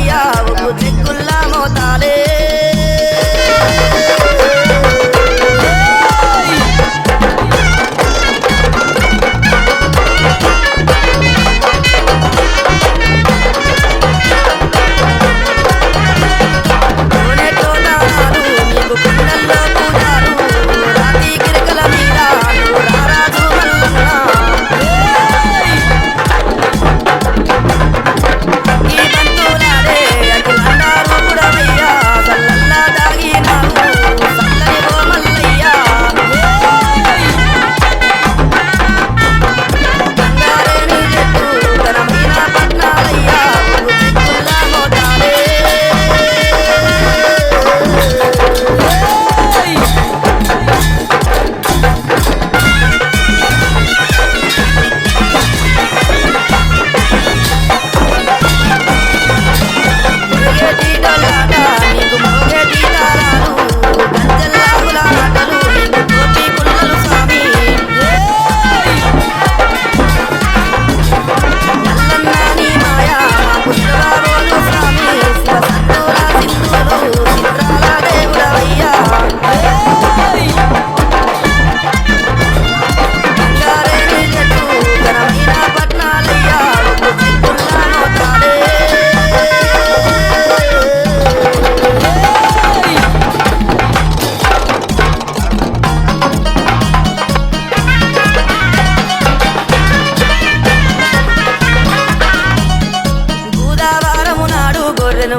పట్నాలయ్యా ఉప్పు చెక్కుల్లా మోతాలే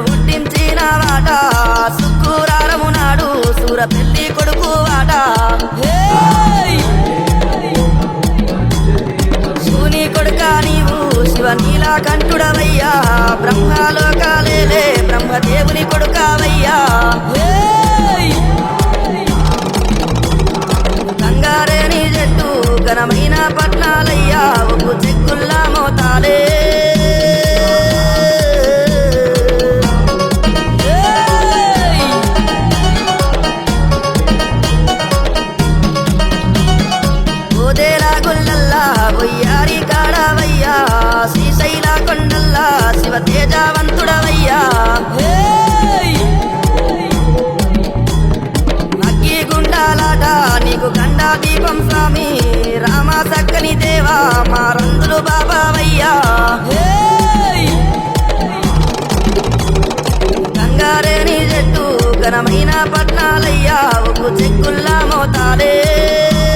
పుట్టించిన వాట శుక్రవారము నాడు సూర పెళ్లి కొడుకు వాట శివుని కొడుక నీవు శివ నీలకంఠుడవయ్యా బ్రహ్మలోకాలేలే బ్రహ్మదేవుని కొడుకవయ్యా గంగారేని చెట్టు ఘనమైన పట్నాలయ్యా ఉప్పు చెక్కుల్లా మోతాలే వయ్యారి కాడవయ్యా శ్రీశైల కొండల్లా శివ తేజవంతుడవయ్యా అగ్గి గుండాలాట నీకు గండా దీపం స్వామి రామ సక్కని దేవా మా రందులు బాబావయ్యా గంగారేని చెట్టు ఘనమైన పట్నాలయ్యా ఉప్పు చెక్కుల్లా మోతాలే